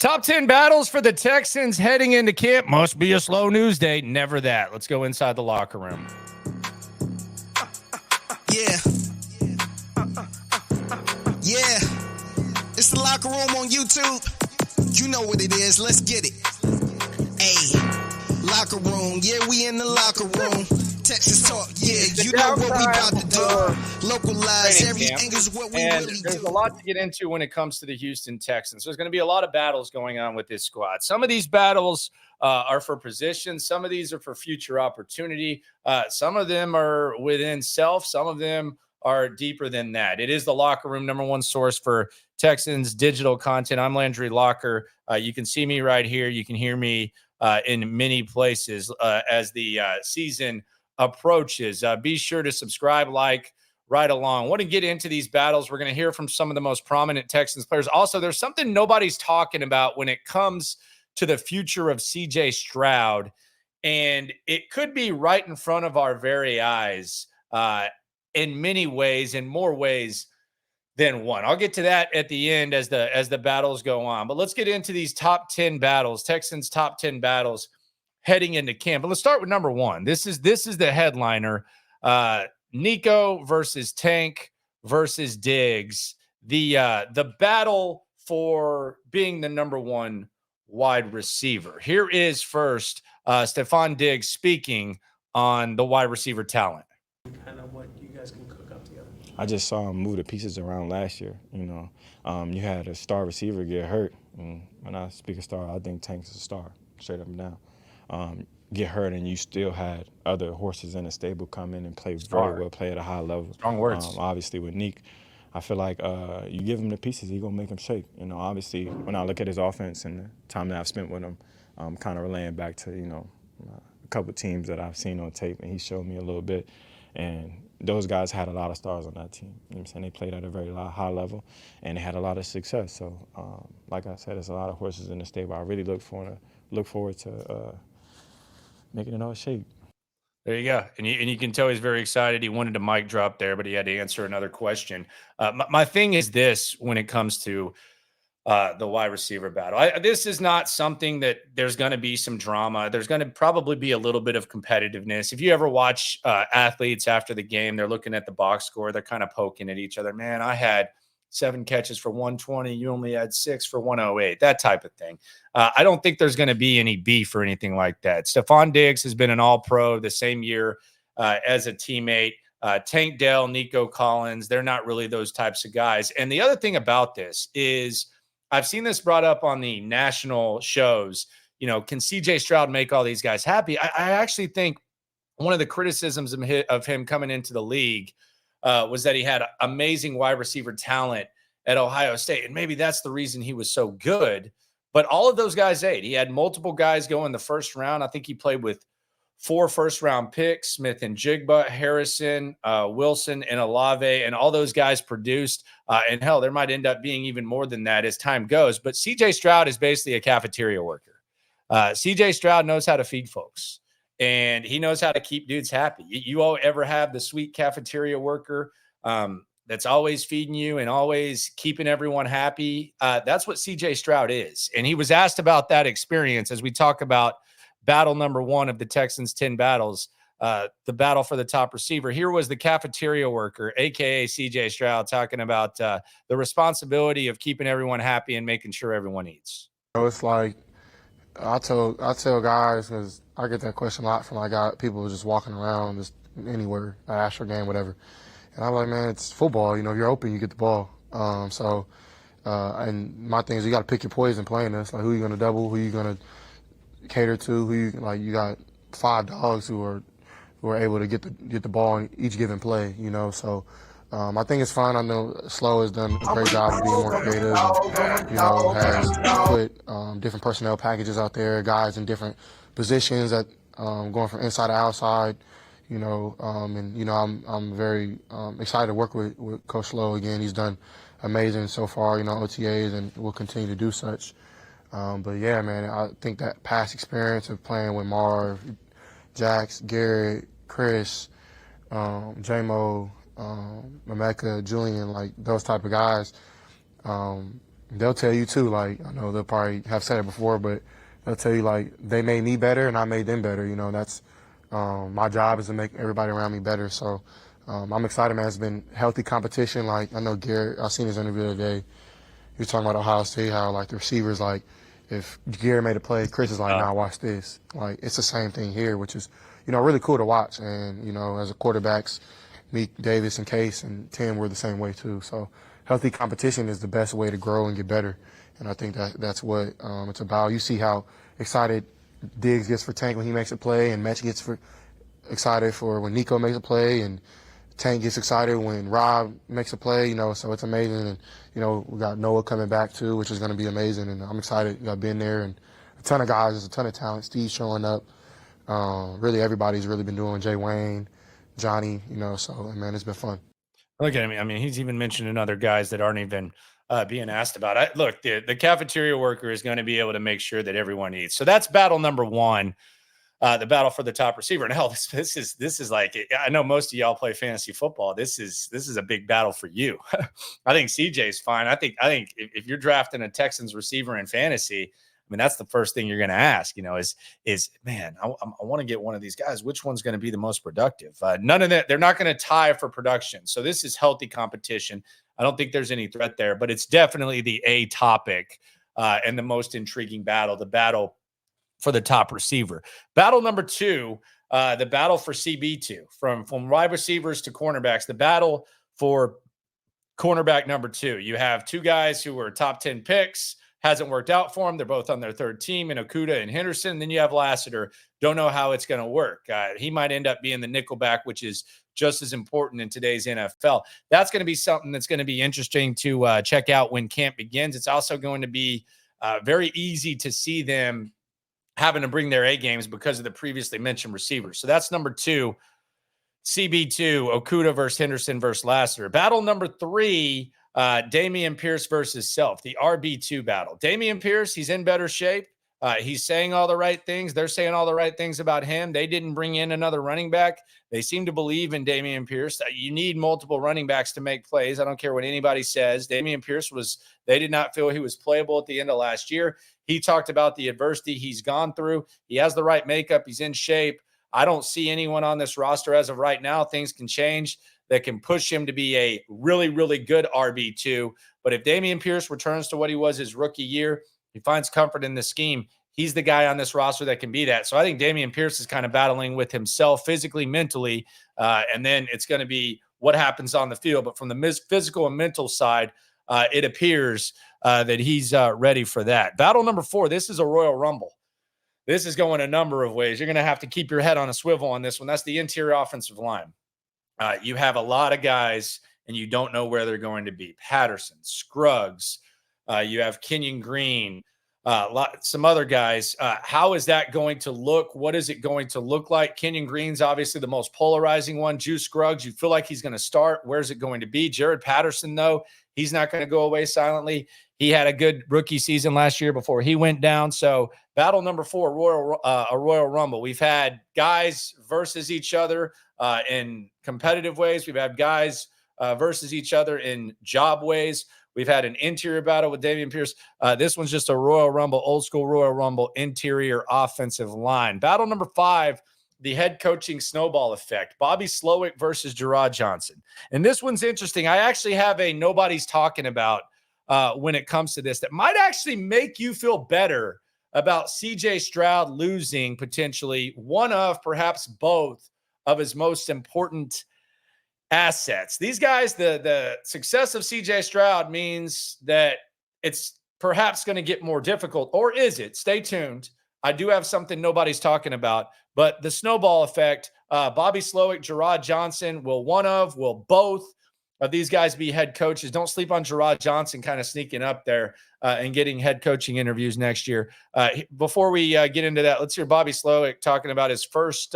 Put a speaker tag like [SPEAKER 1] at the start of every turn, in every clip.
[SPEAKER 1] Top 10 battles for the Texans heading into camp. Must be a slow news day. Never that. Let's go inside the locker room.
[SPEAKER 2] Yeah. Yeah. It's the locker room on YouTube. You know what it is. Let's get it. Hey. Locker room. Yeah, we in the locker room. Texas talk. Yeah, you know what we about to do. Localize every angle is what we really do.
[SPEAKER 1] There's a lot to get into when it comes to the Houston Texans. There's going to be a lot of battles going on with this squad. Some of these battles are for position. Some of these are for future opportunity. Some of them are within self. Some of them are deeper than that. It is the locker room, number one source for Texans digital content. I'm Landry Locker. You can see me right here. You can hear me in many places as the season approaches. Be sure to subscribe, like, right along. Want to get into these battles. We're going to hear from some of the most prominent Texans players. Also, there's something nobody's talking about when it comes to the future of CJ Stroud, and it could be right in front of our very eyes in many ways, in more ways than one. I'll get to that at the end as the battles go on. But let's get into these top 10 battles, Texans top 10 battles heading into camp. But let's start with number one. This is the headliner. Nico versus Tank versus Diggs. The battle for being the number one wide receiver. Here is first Stefon Diggs speaking on the wide receiver talent.
[SPEAKER 3] Kind of what you guys can cook up together.
[SPEAKER 4] I just saw him move the pieces around last year. You had a star receiver get hurt. And when I speak of star, I think Tank's a star, straight up and down. Get hurt, and you still had other horses in the stable come in and play very well, play at a high level.
[SPEAKER 1] Strong words.
[SPEAKER 4] Obviously, with Nick, I feel like you give him the pieces, he's going to make them shake. Obviously, when I look at his offense and the time that I've spent with him, I'm kind of relaying back to, a couple of teams that I've seen on tape, and he showed me a little bit. And those guys had a lot of stars on that team. You know what I'm saying? They played at a very high level, and they had a lot of success. So, like I said, there's a lot of horses in the stable. I really look forward to making it all shape.
[SPEAKER 1] There you go. And you can tell he's very excited. He wanted a mic drop there, but he had to answer another question. My thing is this when it comes to the wide receiver battle. This is not something that there's going to be some drama. There's going to probably be a little bit of competitiveness. If you ever watch athletes after the game, they're looking at the box score. They're kind of poking at each other. Man, I had 7 catches for 120. You only had 6 for 108, that type of thing. I don't think there's going to be any beef or anything like that. Stefon Diggs has been an all-pro the same year as a teammate. Tank Dell, Nico Collins, they're not really those types of guys. And the other thing about this is I've seen this brought up on the national shows. Can CJ Stroud make all these guys happy? I actually think one of the criticisms of him coming into the league was that he had amazing wide receiver talent at Ohio State. And maybe that's the reason he was so good. But all of those guys ate. He had multiple guys go in the first round. I think he played with 4 first-round picks, Smith and Jigba, Harrison, Wilson, and Olave, and all those guys produced. And, hell, there might end up being even more than that as time goes. But C.J. Stroud is basically a cafeteria worker. C.J. Stroud knows how to feed folks. And he knows how to keep dudes happy. You all ever have the sweet cafeteria worker that's always feeding you and always keeping everyone happy? That's what CJ Stroud is. And he was asked about that experience as we talk about battle number one of the Texans' 10 battles, the battle for the top receiver. Here was the cafeteria worker, a.k.a. CJ Stroud, talking about the responsibility of keeping everyone happy and making sure everyone eats.
[SPEAKER 5] It's like I tell guys, because I get that question a lot from people just walking around just anywhere, at Astro game, whatever. And I'm like, man, it's football. If you're open, you get the ball. And my thing is you got to pick your poison playing this. Like, who you going to double, who you going to cater to, you got 5 dogs who are able to get the ball in each given play. So I think it's fine. I know Slow has done a great job of being more creative and, has put different personnel packages out there, guys in different positions that going from inside to outside, I'm very excited to work with Coach Slow again. He's done amazing so far, OTAs, and will continue to do such. But yeah, man, I think that past experience of playing with Marv, Jax, Garrett, Chris, J-Mo, Mameka, Julian, like those type of guys, they'll tell you too. Like, I know they'll probably have said it before, but they'll tell you like they made me better and I made them better. You know, that's my job is to make everybody around me better. So I'm excited, man. It's been healthy competition. Like, I know Garrett, I seen his interview the other day. He was talking about Ohio State, how like the receivers, like if Garrett made a play, Chris is like, nah, watch this. Like, it's the same thing here, which is, you know, really cool to watch. And, you know, as a quarterbacks, me, Davis, and Case, and Tim were the same way too. So healthy competition is the best way to grow and get better. And I think that's what it's about. You see how excited Diggs gets for Tank when he makes a play, and Metch gets excited for when Nico makes a play, and Tank gets excited when Rob makes a play, you know, so it's amazing. And, you know, we got Noah coming back too, which is going to be amazing. And I'm excited. I've been there, and a ton of guys, there's a ton of talent. Steve's showing up. Really, everybody's really been doing. Jay Wayne, Johnny, you know, so, man, it's been fun.
[SPEAKER 1] Look at him. I mean, he's even mentioning other guys that aren't even being asked about. Look, the cafeteria worker is going to be able to make sure that everyone eats. So that's battle number one. The battle for the top receiver. And hell, this is like, I know most of y'all play fantasy football. This is a big battle for you. I think CJ's fine. I think if you're drafting a Texans receiver in fantasy, I mean, that's the first thing you're going to ask, you know, is man, I want to get one of these guys. Which one's going to be the most productive? None of that. They're not going to tie for production. So this is healthy competition. I don't think there's any threat there, but it's definitely the A topic and the most intriguing battle, the battle for the top receiver. Battle number two, the battle for CB2, from wide receivers to cornerbacks, the battle for cornerback number two. You have two guys who were top 10 picks, hasn't worked out for them. They're both on their third team in Okudah and Henderson. Then you have Lassiter. Don't know how it's going to work. He might end up being the nickelback, which is just as important in today's NFL. That's going to be something that's going to be interesting to check out when camp begins. It's also going to be very easy to see them having to bring their A games because of the previously mentioned receivers. So that's number two, CB2, Okudah versus Henderson versus Lassiter. Battle number three, Dameon Pierce versus Self, the RB2 battle. Dameon Pierce, he's in better shape. He's saying all the right things. They're saying all the right things about him. They didn't bring in another running back. They seem to believe in Dameon Pierce. You need multiple running backs to make plays. I don't care what anybody says. Dameon Pierce they did not feel he was playable at the end of last year. He talked about the adversity he's gone through. He has the right makeup. He's in shape. I don't see anyone on this roster as of right now. Things can change that can push him to be a really, really good RB2. But if Dameon Pierce returns to what he was his rookie year, he finds comfort in the scheme, he's the guy on this roster that can be that. So I think Dameon Pierce is kind of battling with himself physically, mentally, and then it's going to be what happens on the field. But from the physical and mental side, it appears that he's ready for that. Battle number four, this is a Royal Rumble. This is going a number of ways. You're going to have to keep your head on a swivel on this one. That's the interior offensive line. You have a lot of guys, and you don't know where they're going to be. Patterson, Scruggs, you have Kenyon Green, some other guys. How is that going to look? What is it going to look like? Kenyon Green's obviously the most polarizing one. Juice Scruggs, you feel like he's going to start. Where's it going to be? Jared Patterson, though, he's not going to go away silently. He had a good rookie season last year before he went down. So battle number four, a Royal Rumble. We've had guys versus each other in competitive ways. We've had guys versus each other in job ways. We've had an interior battle with Dameon Pierce. This one's just a Royal Rumble, old school Royal Rumble, interior offensive line. Battle number five, the head coaching snowball effect. Bobby Slowick versus Gerard Johnson. And this one's interesting. I actually have a nobody's talking about when it comes to this that might actually make you feel better about CJ Stroud losing potentially one of perhaps both of his most important assets. These guys, the success of CJ Stroud means that it's perhaps going to get more difficult, or is it? Stay tuned. I do have something nobody's talking about, but the snowball effect, Bobby Slowick, Gerard Johnson, will both of these guys be head coaches? Don't sleep on Gerard Johnson kind of sneaking up there and getting head coaching interviews next year. Before we get into that, let's hear Bobby Slowick talking about his first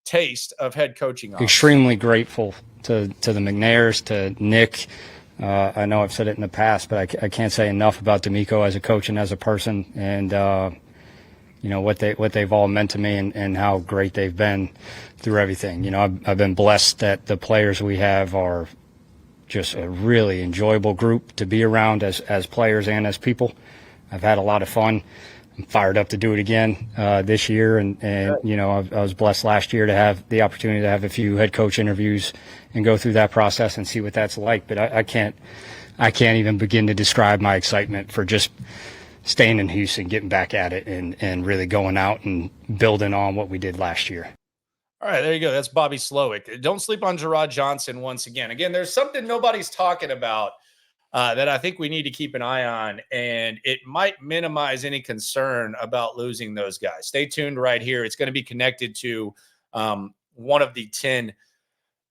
[SPEAKER 1] taste of head coaching.
[SPEAKER 6] Extremely grateful to the McNairs, to Nick. I know I've said it in the past, but I can't say enough about Nico as a coach and as a person, and what they've all meant to me and how great they've been through everything. I've been blessed that the players we have are just a really enjoyable group to be around as players and as people. I've had a lot of fun. I'm fired up to do it again this year. And you know, I was blessed last year to have the opportunity to have a few head coach interviews and go through that process and see what that's like. But I can't even begin to describe my excitement for just staying in Houston, getting back at it, and really going out and building on what we did last year.
[SPEAKER 1] All right, there you go. That's Bobby Slowick. Don't sleep on Gerard Johnson once again. Again, there's something nobody's talking about that I think we need to keep an eye on, and it might minimize any concern about losing those guys. Stay tuned right here. It's going to be connected to one of the 10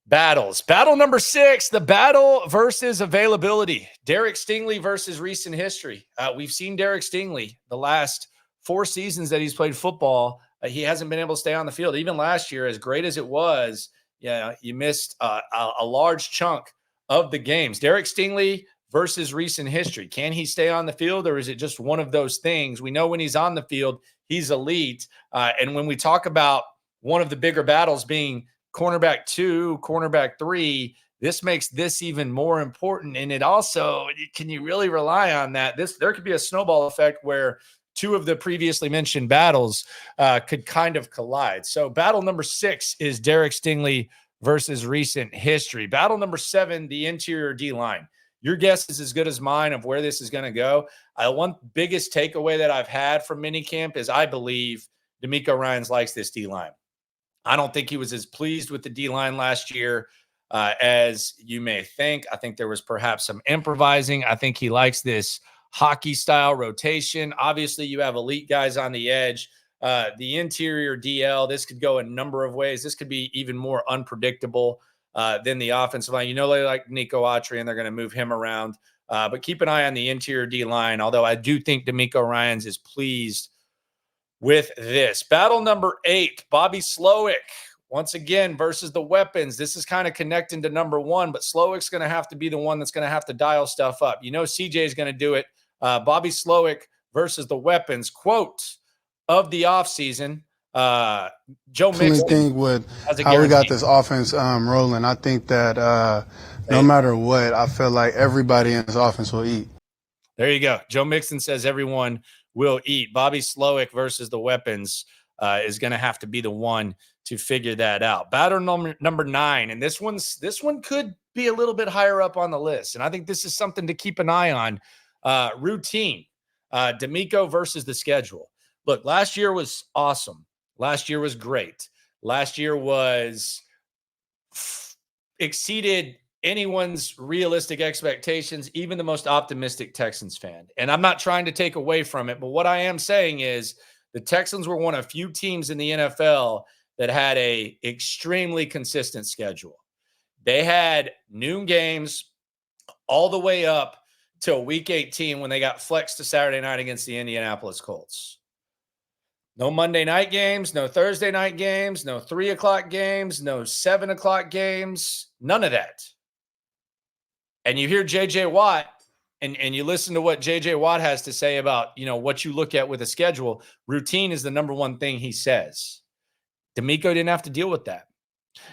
[SPEAKER 1] battles. Battle number 6, the battle versus availability. Derek Stingley versus recent history. We've seen Derek Stingley the last 4 seasons that he's played football. He hasn't been able to stay on the field. Even last year, as great as it was, you missed a large chunk of the games. Derek Stingley versus recent history. Can he stay on the field, or is it just one of those things? We know when he's on the field, he's elite. And when we talk about one of the bigger battles being cornerback 2, cornerback 3, this makes this even more important. And it also, can you really rely on that? There could be a snowball effect where 2 of the previously mentioned battles could kind of collide. So battle number 6 is Derek Stingley versus recent history. Battle number 7, the interior D-line. Your guess is as good as mine of where this is going to go. One biggest takeaway that I've had from minicamp is I believe DeMeco Ryans likes this D-line. I don't think he was as pleased with the D-line last year as you may think. I think there was perhaps some improvising. I think he likes this hockey-style rotation. Obviously, you have elite guys on the edge. The interior DL, this could go a number of ways. This could be even more unpredictable than the offensive line. You know, they like Nico and they're going to move him around. But keep an eye on the interior D-line, although I do think DeMeco Ryans is pleased with this. Battle number 8, Bobby Slowick, once again, versus the weapons. This is kind of connecting to number 1, but Slowick's going to have to be the one that's going to have to dial stuff up. You know CJ is going to do it. Bobby Slowick versus the weapons. Quote of the offseason, Joe Mixon.
[SPEAKER 7] Thing with how we got this offense rolling, I think that no matter what, I feel like everybody in this offense will eat.
[SPEAKER 1] There you go. Joe Mixon says everyone will eat. Bobby Slowick versus the weapons is going to have to be the one to figure that out. Battle number 9, and this one could be a little bit higher up on the list, and I think this is something to keep an eye on. Routine. DeMeco versus the schedule. Look, last year was awesome. Last year was great. Last year was exceeded anyone's realistic expectations, even the most optimistic Texans fan. And I'm not trying to take away from it, but what I am saying is the Texans were one of few teams in the NFL that had a extremely consistent schedule. They had noon games all the way up till week 18 when they got flexed to Saturday night against the Indianapolis Colts. No Monday night games, no Thursday night games, no 3 o'clock games, no 7 o'clock games, none of that. And you hear J.J. Watt and you listen to what J.J. Watt has to say about, you know, what you look at with a schedule. Routine is the number one thing he says. DeMeco didn't have to deal with that.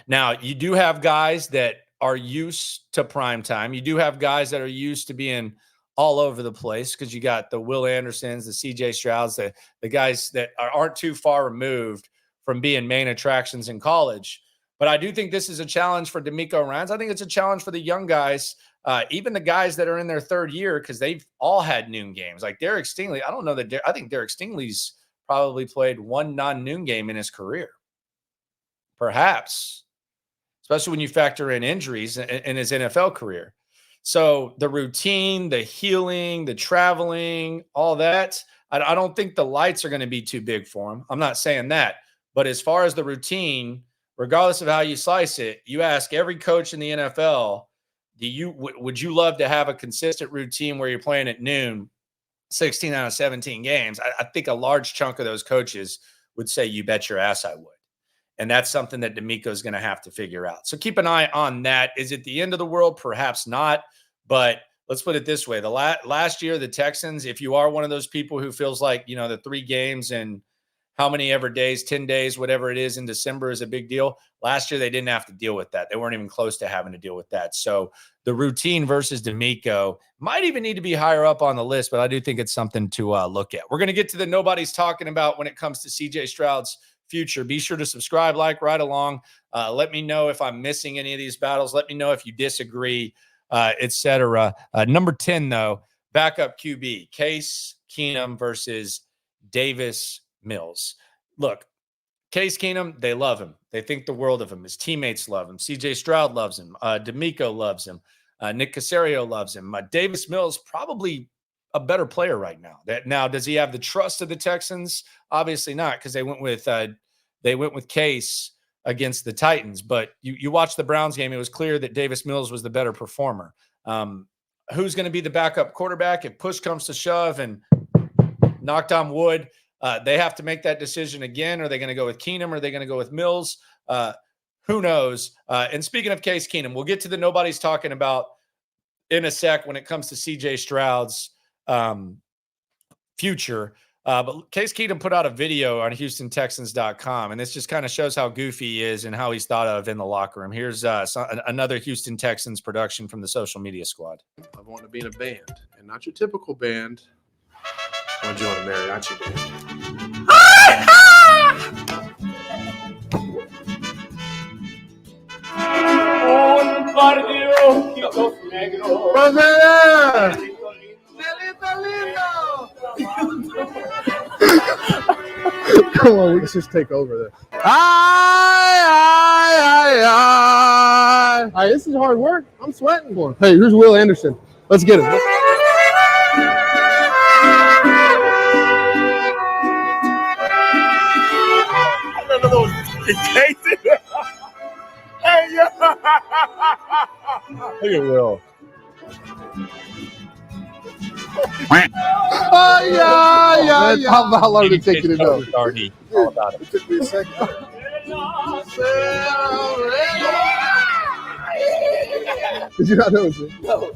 [SPEAKER 1] Now, you do have guys that are used to prime time. You do have guys that are used to being all over the place because you got the Will Andersons, the CJ Strouds, the guys that aren't too far removed from being main attractions in college. But I do think this is a challenge for DeMeco Ryans. I think it's a challenge for the young guys, even the guys that are in their 3rd year, because they've all had noon games. Like Derek Stingley, I don't know that I think Derek Stingley's probably played 1 non-noon game in his career. Perhaps. Especially when you factor in injuries in his NFL career. So the routine, the healing, the traveling, all that, I don't think the lights are going to be too big for him. I'm not saying that. But as far as the routine, regardless of how you slice it, you ask every coach in the NFL, would you love to have a consistent routine where you're playing at noon, 16 out of 17 games? I think a large chunk of those coaches would say, you bet your ass I would. And that's something that DeMeco is going to have to figure out. So keep an eye on that. Is it the end of the world? Perhaps not. But let's put it this way. The last year, the Texans, if you are one of those people who feels like, you know, the 3 games and how many ever days, 10 days, whatever it is in December is a big deal. Last year, they didn't have to deal with that. They weren't even close to having to deal with that. So the routine versus D'Amico might even need to be higher up on the list, but I do think it's something to look at. We're going to get to the nobody's talking about when it comes to CJ Stroud's future. Be sure to subscribe, like, right along. Let me know if I'm missing any of these battles. Let me know if you disagree, etc. Number 10, though, backup QB, Case Keenum versus Davis Mills. Look, Case Keenum, they love him. They think the world of him. His teammates love him. CJ Stroud loves him. D'Amico loves him. Nick Caserio loves him. Davis Mills, probably a better player right now. Now, does he have the trust of the Texans? Obviously not, because they went with Case against the Titans. But you watch the Browns game, it was clear that Davis Mills was the better performer. Who's going to be the backup quarterback if push comes to shove and knocked on wood? They have to make that decision again. Are they going to go with Keenum? Or are they going to go with Mills? Who knows? And speaking of Case Keenum, we'll get to the nobody's talking about in a sec when it comes to CJ Stroud's future. But Case Keenum put out a video on HoustonTexans.com, and this just kind of shows how goofy he is and how he's thought of in the locker room. Here's another Houston Texans production from the social media squad.
[SPEAKER 8] I want to be in a band, and not your typical band. I want to join a mariachi band.
[SPEAKER 9] Come on, let's just take over this. All right, this is hard work. I'm sweating for him. Hey, here's Will Anderson. Let's get him. Look at Will. How long did it take you to know?
[SPEAKER 1] All about it.
[SPEAKER 9] It took me a second. Did you not know it?
[SPEAKER 10] No.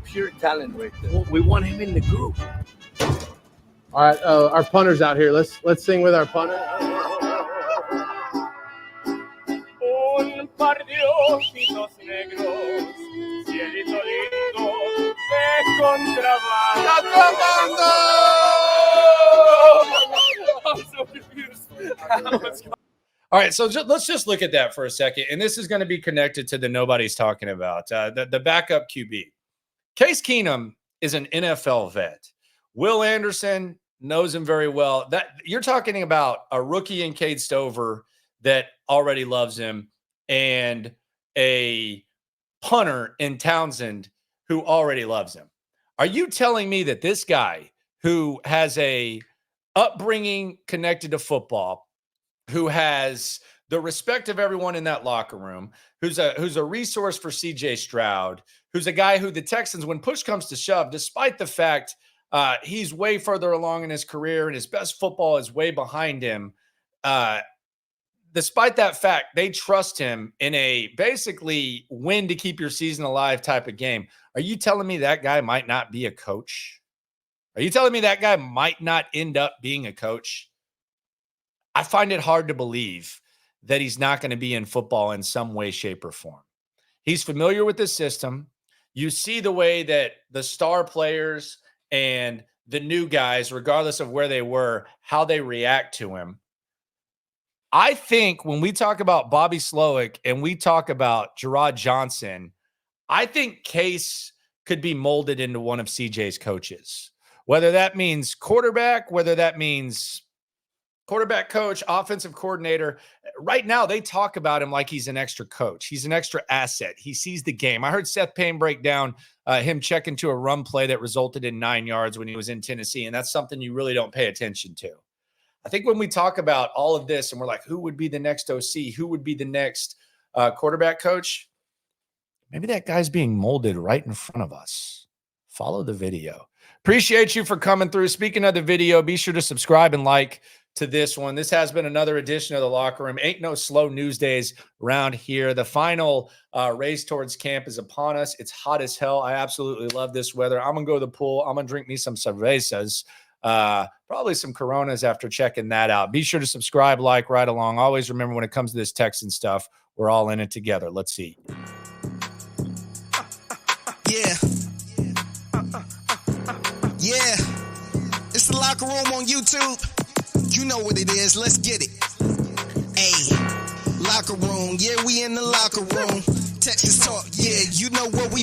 [SPEAKER 10] Pure talent right there. We want him in the group.
[SPEAKER 9] All right, our punter's out here. Let's sing with our punter. Un par de ojitos negros, cielito lindo de contrabando. I'm so confused.
[SPEAKER 1] All right, so let's just look at that for a second. And this is going to be connected to the nobody's talking about. The backup QB. Case Keenum is an NFL vet. Will Anderson knows him very well. That you're talking about a rookie in Cade Stover that already loves him, and a punter in Townsend who already loves him. Are you telling me that this guy who has a upbringing connected to football, who has the respect of everyone in that locker room, who's a resource for CJ Stroud, who's a guy who the Texans, when push comes to shove, despite the fact he's way further along in his career and his best football is way behind him, despite that fact, they trust him in a basically win to keep your season alive type of game. Are you telling me that guy might not be a coach? Are you telling me that guy might not end up being a coach? I find it hard to believe that he's not going to be in football in some way, shape, or form. He's familiar with the system. You see the way that the star players and the new guys, regardless of where they were, how they react to him. I think when we talk about Bobby Slowick and we talk about Gerard Johnson, I think Case could be molded into one of CJ's coaches. Whether that means quarterback, whether that means quarterback coach, offensive coordinator. Right now, they talk about him like he's an extra coach. He's an extra asset. He sees the game. I heard Seth Payne break down him checking to a run play that resulted in 9 yards when he was in Tennessee, and that's something you really don't pay attention to. I think when we talk about all of this and we're like, who would be the next OC? Who would be the next quarterback coach? Maybe that guy's being molded right in front of us. Follow the video. Appreciate you for coming through. Speaking of the video, be sure to subscribe and like to this one. This has been another edition of the Locker Room. Ain't no slow news days around here. The final race towards camp is upon us. It's hot as hell. I absolutely love this weather. I'm going to go to the pool. I'm going to drink me some cervezas. Probably some Coronas after checking that out. Be sure to subscribe, like, right along. Always remember, when it comes to this Texan stuff, we're all in it together. Let's see.
[SPEAKER 2] Yeah. Yeah. It's the Locker Room on YouTube. You know what it is. Let's get it. Hey. Locker Room. Yeah, we in the locker room. Texas talk. Yeah, you know what we